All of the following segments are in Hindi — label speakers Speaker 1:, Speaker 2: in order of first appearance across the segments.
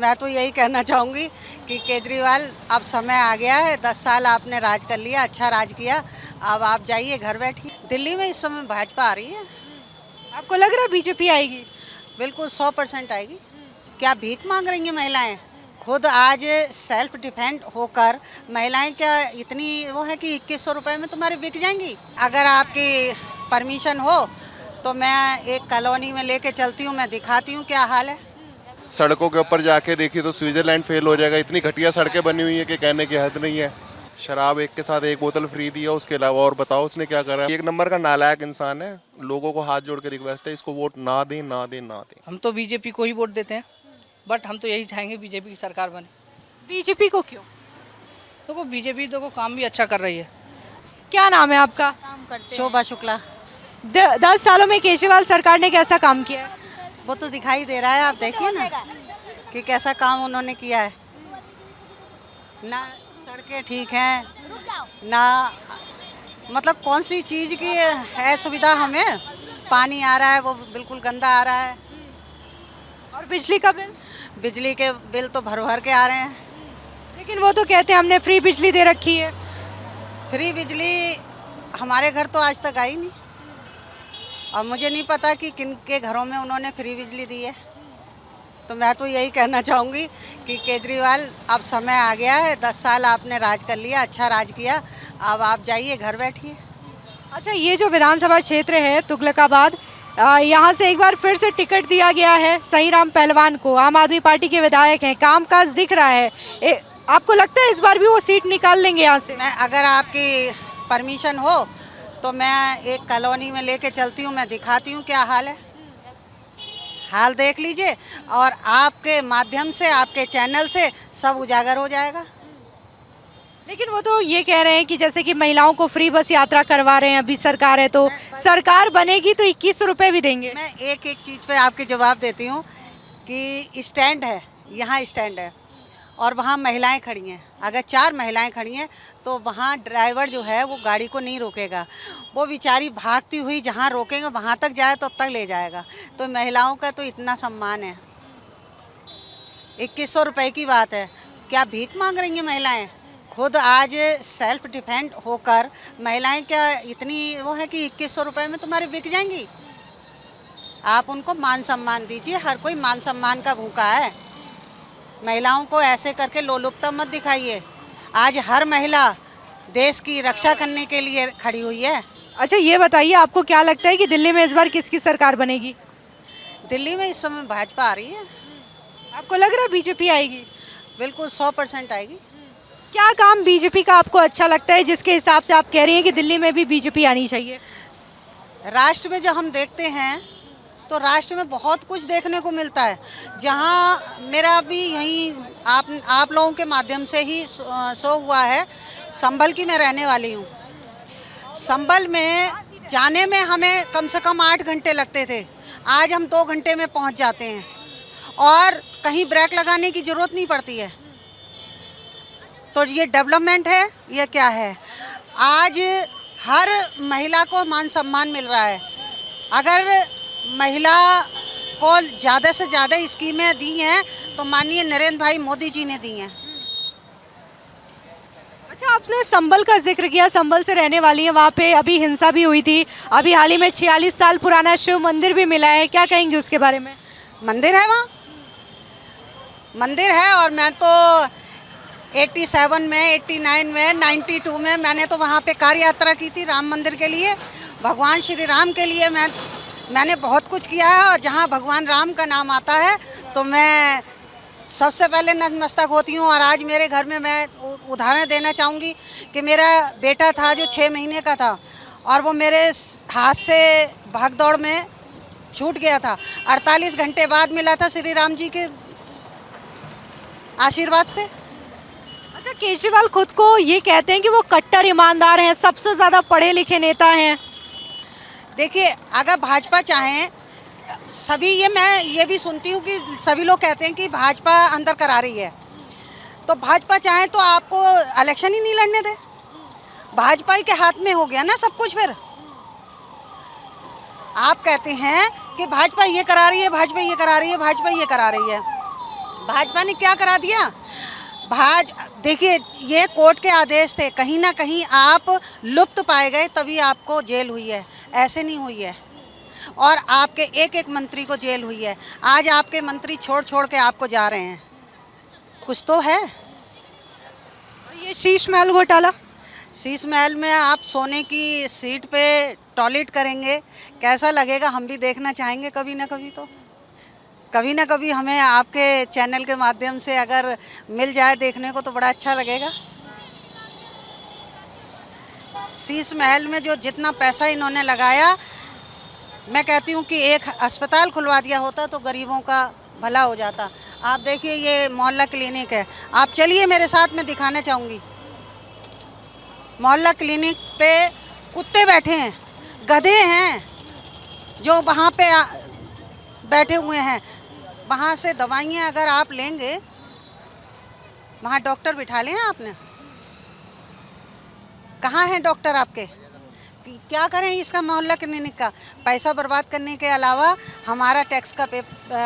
Speaker 1: मैं तो यही कहना चाहूँगी कि केजरीवाल, अब समय आ गया है। 10 साल आपने राज कर लिया, अच्छा राज किया। अब आप जाइए, घर बैठिए। दिल्ली में इस समय भाजपा आ रही है।
Speaker 2: आपको लग रहा है बीजेपी आएगी?
Speaker 1: बिल्कुल 100% आएगी। क्या भीख मांग रही हैं महिलाएं? खुद आज सेल्फ डिफेंड होकर महिलाएं क्या इतनी वो है कि 2100 रुपये में तुम्हारे बिक जाएंगी? अगर आपकी परमिशन हो तो मैं एक कॉलोनी में लेके चलती हूँ, मैं दिखाती हूँ क्या हाल है।
Speaker 3: सड़कों के ऊपर जाके देखिए तो स्विट्जरलैंड फेल हो जाएगा। इतनी घटिया सड़कें बनी हुई है कि कहने की हद नहीं है। शराब एक के साथ एक बोतल फ्री दी है, उसके अलावा और बताओ उसने क्या करा है। एक नंबर का नालायक इंसान है। लोगों को हाथ जोड़ के रिक्वेस्ट है, इसको वोट ना दें, ना दें, ना दें।
Speaker 4: हम तो बीजेपी को ही वोट देते हैं, बट हम तो यही चाहेंगे बीजेपी की सरकार बने।
Speaker 2: बीजेपी को क्यों?
Speaker 4: देखो बीजेपी देखो काम भी अच्छा कर रही है।
Speaker 2: क्या नाम है आपका?
Speaker 1: शोभा शुक्ला।
Speaker 2: 10 सालों में केजरीवाल सरकार ने कैसा काम किया है?
Speaker 1: वो तो दिखाई दे रहा है, आप देखिए ना कि कैसा काम उन्होंने किया है। ना सड़कें ठीक हैं, ना मतलब कौन सी चीज़ की है सुविधा हमें। पानी आ रहा है वो बिल्कुल गंदा आ रहा है।
Speaker 2: और बिजली का बिल?
Speaker 1: बिजली के बिल तो भर भर के आ रहे हैं।
Speaker 2: लेकिन वो तो कहते हैं हमने फ्री बिजली दे रखी है।
Speaker 1: फ्री बिजली हमारे घर तो आज तक आई नहीं, और मुझे नहीं पता कि किन के घरों में उन्होंने फ्री बिजली दी है। तो मैं तो यही कहना चाहूँगी कि केजरीवाल, अब समय आ गया है। 10 साल आपने राज कर लिया, अच्छा राज किया। अब आप जाइए, घर बैठिए।
Speaker 2: अच्छा, ये जो विधानसभा क्षेत्र है तुगलकाबाद, यहाँ से एक बार फिर से टिकट दिया गया है सहीराम पहलवान को। आम आदमी पार्टी के विधायक हैं, कामकाज दिख रहा है। आपको लगता है इस बार भी वो सीट निकाल लेंगे यहाँ से?
Speaker 1: मैं, अगर आपकी परमिशन हो तो मैं एक कॉलोनी में लेके चलती हूँ, मैं दिखाती हूँ क्या हाल है। हाल देख लीजिए, और आपके माध्यम से, आपके चैनल से सब उजागर हो जाएगा।
Speaker 2: लेकिन वो तो ये कह रहे हैं कि जैसे कि महिलाओं को फ्री बस यात्रा करवा रहे हैं अभी सरकार है, तो सरकार बनेगी तो 2100 रुपये भी देंगे।
Speaker 1: मैं एक एक चीज़ पे आपके जवाब देती हूँ कि स्टैंड है, यहाँ स्टैंड है और वहाँ महिलाएं खड़ी हैं। अगर 4 महिलाएं खड़ी हैं तो वहाँ ड्राइवर जो है वो गाड़ी को नहीं रोकेगा। वो बेचारी भागती हुई जहाँ रोकेंगे वहाँ तक जाए तो अब तक ले जाएगा। तो महिलाओं का तो इतना सम्मान है। 2100 रुपये की बात है। क्या भीख मांग रही हैं महिलाएं? खुद आज सेल्फ डिफेंड होकर महिलाएं क्या इतनी वो है कि 2100 रुपये में तुम्हारे बिक जाएंगी? आप उनको मान सम्मान दीजिए। हर कोई मान सम्मान का भूखा है। महिलाओं को ऐसे करके लोलुपता मत दिखाइए। आज हर महिला देश की रक्षा करने के लिए खड़ी हुई है।
Speaker 2: अच्छा, ये बताइए आपको क्या लगता है कि दिल्ली में इस बार किसकी सरकार बनेगी?
Speaker 1: दिल्ली में इस समय भाजपा आ रही है।
Speaker 2: आपको लग रहा है बीजेपी आएगी?
Speaker 1: बिल्कुल 100% आएगी।
Speaker 2: क्या काम बीजेपी का आपको अच्छा लगता है जिसके हिसाब से आप कह रही हैं कि दिल्ली में भी बीजेपी आनी चाहिए?
Speaker 1: राष्ट्र में जो हम देखते हैं तो राष्ट्र में बहुत कुछ देखने को मिलता है। जहाँ मेरा भी यहीं आप लोगों के माध्यम से ही शो हुआ है। संभल की मैं रहने वाली हूँ। संभल में जाने में हमें कम से कम 8 घंटे लगते थे, आज हम 2 घंटे में पहुँच जाते हैं और कहीं ब्रेक लगाने की ज़रूरत नहीं पड़ती है। तो ये डेवलपमेंट है, ये क्या है? आज हर महिला को मान सम्मान मिल रहा है। अगर महिला को ज़्यादा से ज़्यादा स्कीमें दी हैं तो माननीय नरेंद्र भाई मोदी जी ने दी हैं।
Speaker 2: अच्छा, आपने संभल का जिक्र किया, संभल से रहने वाली है। वहाँ पे अभी हिंसा भी हुई थी। अभी हाल ही में 46 साल पुराना शिव मंदिर भी मिला है, क्या कहेंगे उसके बारे में?
Speaker 1: मंदिर है, वहाँ मंदिर है। और मैं तो 87 में, 89 में, 92 में मैंने तो वहाँ पे कार यात्रा की थी राम मंदिर के लिए। भगवान श्री राम के लिए मैंने बहुत कुछ किया है। और जहाँ भगवान राम का नाम आता है तो मैं सबसे पहले नतमस्तक होती हूँ। और आज मेरे घर में मैं उदाहरण देना चाहूँगी कि मेरा बेटा था जो 6 महीने का था और वो मेरे हाथ से भाग दौड़ में छूट गया था। 48 घंटे बाद मिला था श्री राम जी के आशीर्वाद से।
Speaker 2: अच्छा, केजरीवाल खुद को ये कहते हैं कि वो कट्टर ईमानदार हैं, सबसे ज़्यादा पढ़े लिखे नेता हैं।
Speaker 1: देखिए, अगर भाजपा चाहें सभी, मैं ये भी सुनती हूँ कि सभी लोग कहते हैं कि भाजपा अंदर करा रही है, तो भाजपा चाहे तो आपको इलेक्शन ही नहीं लड़ने दे। भाजपा ही के हाथ में हो गया ना सब कुछ। फिर आप कहते हैं कि भाजपा ये करा रही है, भाजपा ये करा रही है, भाजपा ये करा रही है। भाजपा ने क्या करा दिया? देखिए, ये कोर्ट के आदेश थे, कहीं ना कहीं आप लुप्त पाए गए तभी आपको जेल हुई है, ऐसे नहीं हुई है। और आपके एक एक मंत्री को जेल हुई है। आज आपके मंत्री छोड़ छोड़ के आपको जा रहे हैं, कुछ तो है।
Speaker 2: और ये शीश महल घोटाला,
Speaker 1: शीश महल में आप सोने की सीट पे टॉयलेट करेंगे, कैसा लगेगा? हम भी देखना चाहेंगे कभी ना कभी। तो कभी ना कभी हमें आपके चैनल के माध्यम से अगर मिल जाए देखने को तो बड़ा अच्छा लगेगा। शीश महल में जो जितना पैसा इन्होंने लगाया, मैं कहती हूँ कि एक अस्पताल खुलवा दिया होता तो गरीबों का भला हो जाता। आप देखिए, ये मोहल्ला क्लिनिक है, आप चलिए मेरे साथ, में दिखाना चाहूँगी। मोहल्ला क्लिनिक पे कुत्ते बैठे हैं, गधे हैं जो वहाँ पे बैठे हुए हैं। वहाँ से दवाइयाँ अगर आप लेंगे, वहाँ डॉक्टर बिठा लिए हैं आपने? कहाँ हैं डॉक्टर आपके? क्या करें इसका मोहल्ला क्लिनिक का? पैसा बर्बाद करने के अलावा हमारा टैक्स का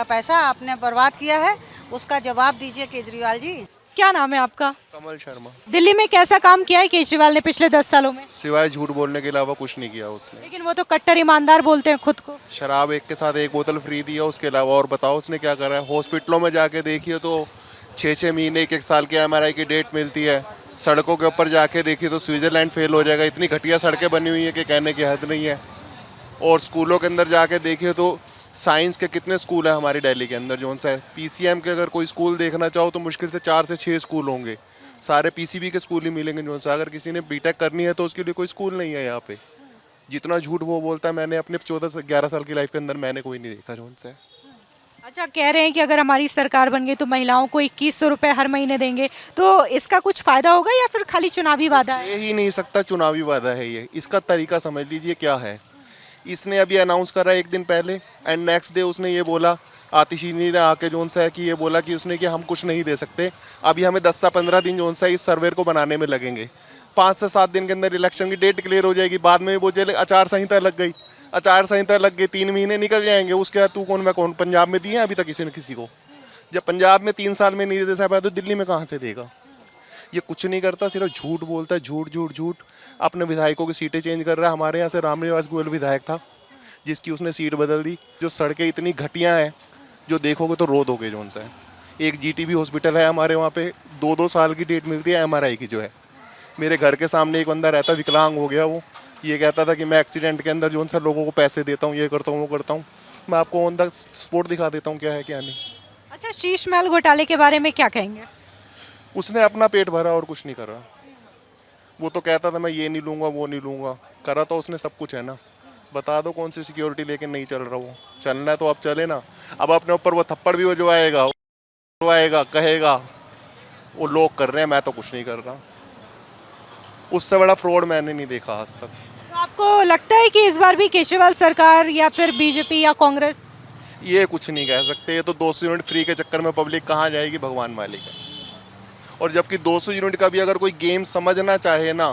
Speaker 1: पैसा आपने बर्बाद किया है, उसका जवाब दीजिए केजरीवाल जी।
Speaker 2: क्या नाम है आपका?
Speaker 3: कमल शर्मा।
Speaker 2: दिल्ली में कैसा काम किया है केजरीवाल ने पिछले 10 सालों में?
Speaker 3: सिवाय झूठ बोलने के अलावा कुछ नहीं किया उसने।
Speaker 2: लेकिन वो तो कट्टर ईमानदार बोलते हैं खुद को।
Speaker 3: शराब एक के साथ एक बोतल फ्री दिया, उसके अलावा और बताओ उसने क्या करा है? हॉस्पिटलों में जाके देखिए तो 6-6 महीने 1-1 साल की MRI की डेट मिलती है। सड़कों के ऊपर जाके देखिए तो स्विट्जरलैंड फेल हो जाएगा, इतनी घटिया सड़कें बनी हुई है कि कहने की हद नहीं है। और स्कूलों के अंदर जाके देखिए तो साइंस के कितने स्कूल है हमारी दिल्ली के अंदर, जो सा है PCM के अगर कोई स्कूल देखना चाहो तो मुश्किल से 4 से 6 स्कूल होंगे, सारे PCB के स्कूल ही मिलेंगे। जो सा अगर किसी ने बीटेक करनी है तो उसके लिए कोई स्कूल नहीं है यहाँ पे। जितना झूठ वो बोलता है, मैंने अपने 14 से 11 साल की लाइफ के अंदर मैंने कोई नहीं देखा जो उनसे।
Speaker 2: अच्छा, कह रहे हैं कि अगर हमारी सरकार बन गई तो महिलाओं को 2100 रुपए हर महीने देंगे, तो इसका कुछ फायदा होगा या फिर खाली चुनावी वादा है?
Speaker 3: ये ही नहीं सकता, चुनावी वादा है ये। इसका तरीका समझ लीजिए क्या है। इसने अभी अनाउंस करा 1 दिन पहले एंड नेक्स्ट डे उसने ये बोला, आतिशीनी ने आके जोन सा है कि ये बोला कि उसने कि हम कुछ नहीं दे सकते, अभी हमें 10 से 15 दिन जोन सा इस सर्वे को बनाने में लगेंगे। 5 से 7 दिन के अंदर इलेक्शन की डेट क्लियर हो जाएगी। बाद में वो चले आचार संहिता लग गई, आचार संहिता लग गई, 3 महीने निकल जाएंगे। उसके बाद तू कौन मैं कौन? पंजाब में दिए अभी तक किसी ने किसी को? जब पंजाब में 3 साल में नहीं दे सकता तो दिल्ली में कहाँ से देगा? ये कुछ नहीं करता, सिर्फ झूठ बोलता है, झूठ झूठ झूठ। अपने विधायकों की सीटें चेंज कर रहा है। हमारे यहाँ से रामनिवास गोयल विधायक था जिसकी उसने सीट बदल दी। जो सड़कें इतनी घटिया हैं, जो देखोगे तो रो दोगे जोन सा है। एक GTB हॉस्पिटल है हमारे वहाँ पे, 2-2 साल की डेट मिलती है MRI की जो है। मेरे घर के सामने एक बंदा रहता, विकलांग हो गया वो, ये कहता था कि मैं एक्सीडेंट के अंदर जोन सा लोगों को पैसे देता हूँ, ये करता हूँ, वो करता हूँ। मैं आपको ऑन द स्पॉट दिखा देता हूँ क्या है क्या नहीं।
Speaker 2: अच्छा, शीश महल घोटाले के बारे में क्या कहेंगे?
Speaker 3: उसने अपना पेट भरा और कुछ नहीं कर रहा। वो तो कहता था मैं ये नहीं लूँगा, वो नहीं लूँगा, करा तो उसने सब कुछ है ना। बता दो कौन सी सिक्योरिटी लेके नहीं चल रहा वो। चलना है तो अब चले ना। अब अपने ऊपर वो थप्पड़ भी वजवाएगा, कहेगा वो लोग कर रहे हैं, मैं तो कुछ नहीं कर रहा। उससे बड़ा फ्रॉड मैंने नहीं देखा आज तक।
Speaker 2: तो आपको लगता है कि इस बार भी केजरीवाल सरकार या फिर बीजेपी या कांग्रेस?
Speaker 3: ये कुछ नहीं कह सकते। ये तो 200 यूनिट फ्री के चक्कर में पब्लिक कहाँ जाएगी, भगवान मालिक है। और जबकि 200 यूनिट का भी अगर कोई गेम समझना चाहे ना,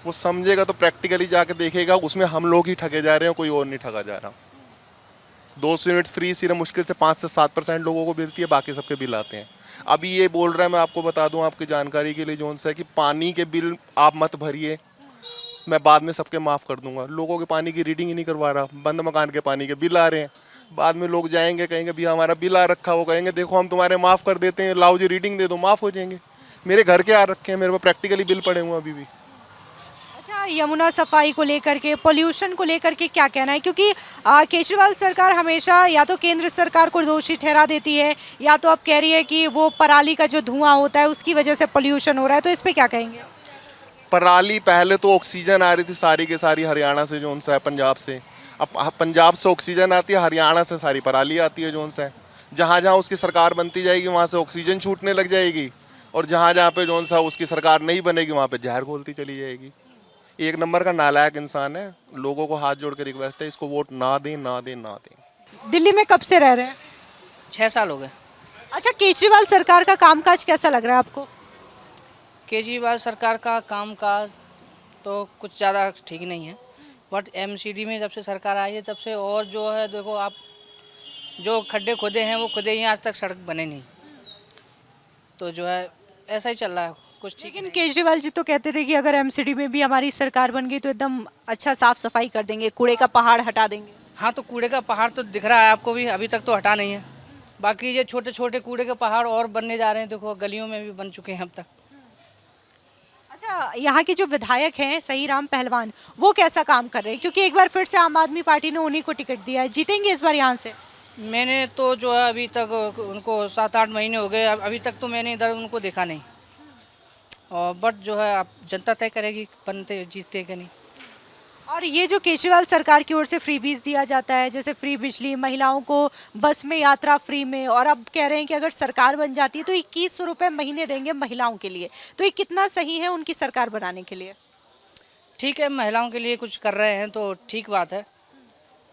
Speaker 3: वो समझेगा तो प्रैक्टिकली जाके देखेगा, उसमें हम लोग ही ठगे जा रहे हैं, कोई और नहीं ठगा जा रहा। 200 यूनिट फ्री सिर्फ मुश्किल से 5 से 7% लोगों को मिलती है, बाकी सबके बिल आते हैं। अभी ये बोल रहा है, मैं आपको बता दूं आपकी जानकारी के लिए जोन सा है, कि पानी के बिल आप मत भरिए, मैं बाद में सबके माफ़ कर दूंगा। लोगों के पानी की रीडिंग ही नहीं करवा रहा, बंद मकान के पानी के बिल आ रहे हैं। बाद में लोग जाएंगे, कहेंगे भैया हमारा बिल आ रखा, वो कहेंगे देखो हम तुम्हारे माफ़ कर देते हैं, लाओ जी रीडिंग दे दो, माफ़ हो जाएंगे। मेरे घर के आ रखे हैं, मेरे पास प्रैक्टिकली बिल पड़े हुए अभी भी।
Speaker 2: अच्छा, यमुना सफाई को लेकर के, पोल्यूशन को लेकर के क्या कहना है? क्योंकि केजरीवाल सरकार हमेशा या तो केंद्र सरकार को दोषी ठहरा देती है, या तो अब कह रही है कि वो पराली का जो धुआं होता है उसकी वजह से पोल्यूशन हो रहा है, तो इस पे क्या कहेंगे?
Speaker 3: पराली पहले तो ऑक्सीजन आ रही थी सारी की सारी हरियाणा से, जोन सा है पंजाब से। अब पंजाब से ऑक्सीजन आती है, हरियाणा से सारी पराली आती है जोन सा है। जहाँ जहाँ उसकी सरकार बनती जाएगी वहाँ से ऑक्सीजन छूटने लग जाएगी, और जहाँ जहाँ पे जोन सा उसकी सरकार नहीं बनेगी वहाँ पे जहर घोलती चली जाएगी। एक नंबर का नालायक इंसान है। लोगों को हाथ जोड़ के रिक्वेस्ट है, इसको वोट ना दें, ना दें, ना दें।
Speaker 2: दिल्ली में कब से रह रहे हैं?
Speaker 4: 6 साल हो गए।
Speaker 2: अच्छा, केजरीवाल सरकार का कामकाज कैसा लग रहा है आपको?
Speaker 4: केजरीवाल सरकार का कामकाज तो कुछ ज़्यादा ठीक नहीं है, बट MCD में जब से सरकार आई है तब से, और जो है देखो आप, जो खड्डे खोदे हैं वो खुदे ही, आज तक सड़क बने नहीं। तो जो है ऐसा ही चल रहा है, कुछ ठीक
Speaker 2: लेकिन केजरीवाल जी तो कहते थे कि अगर एमसीडी में भी हमारी सरकार बन गई तो एकदम अच्छा साफ सफाई कर देंगे, कूड़े का पहाड़ हटा देंगे।
Speaker 4: हाँ, तो कूड़े का पहाड़ तो दिख रहा है आपको भी, अभी तक तो हटा नहीं है। बाकी ये छोटे छोटे कूड़े के पहाड़ और बनने जा रहे हैं, देखो गलियों में भी बन चुके हैं अब तक।
Speaker 2: अच्छा, यहाँ के जो विधायक हैं सही राम पहलवान, वो कैसा काम कर रहे हैं? क्योंकि एक बार फिर से आम आदमी पार्टी ने उन्हीं को टिकट दिया है, जीतेंगे इस बार यहाँ से?
Speaker 4: मैंने तो जो है अभी तक उनको 7-8 महीने हो गए, अभी तक तो मैंने इधर उनको देखा नहीं। और बट जो है आप जनता तय करेगी बनते जीतते कि नहीं।
Speaker 2: और ये जो केजरीवाल सरकार की ओर से फ्री बीज दिया जाता है, जैसे फ्री बिजली, महिलाओं को बस में यात्रा फ्री में, और अब कह रहे हैं कि अगर सरकार बन जाती है तो 2100 रुपये महीने देंगे महिलाओं के लिए, तो ये कितना सही है उनकी सरकार बनाने के लिए?
Speaker 4: ठीक है, महिलाओं के लिए कुछ कर रहे हैं तो ठीक बात है।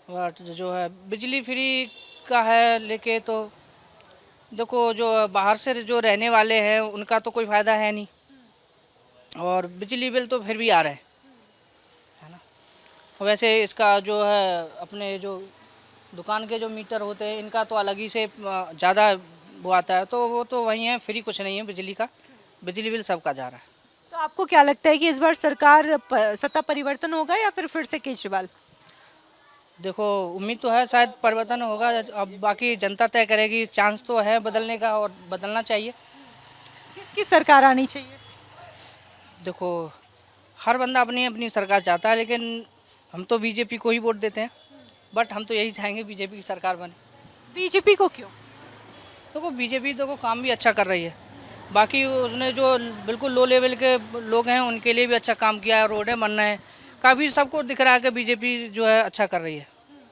Speaker 4: बट जो है बिजली फ्री का है लेके, तो देखो जो बाहर से जो रहने वाले हैं उनका तो कोई फ़ायदा है नहीं, और बिजली बिल तो फिर भी आ रहा है ना। वैसे इसका जो है अपने जो दुकान के जो मीटर होते हैं इनका तो अलग ही से ज़्यादा वो आता है, तो वो तो वही है, फ्री कुछ नहीं है बिजली का, बिजली बिल सबका जा रहा है।
Speaker 2: तो आपको क्या लगता है कि इस बार सरकार सत्ता परिवर्तन होगा या फिर से केजरीवाल?
Speaker 4: देखो उम्मीद तो है शायद परिवर्तन होगा, अब बाकी जनता तय करेगी। चांस तो है बदलने का और बदलना चाहिए।
Speaker 2: किसकी सरकार आनी चाहिए?
Speaker 4: देखो हर बंदा अपनी अपनी सरकार चाहता है, लेकिन हम तो बीजेपी को ही वोट देते हैं, बट हम तो यही चाहेंगे बीजेपी की सरकार बने।
Speaker 2: बीजेपी को क्यों?
Speaker 4: देखो बीजेपी तो काम भी अच्छा कर रही है, बाकी उसने जो बिल्कुल लो लेवल के लोग हैं उनके लिए भी अच्छा काम किया है, रोडें बनना है, काफ़ी सबको दिख रहा है कि बीजेपी जो है अच्छा कर रही है।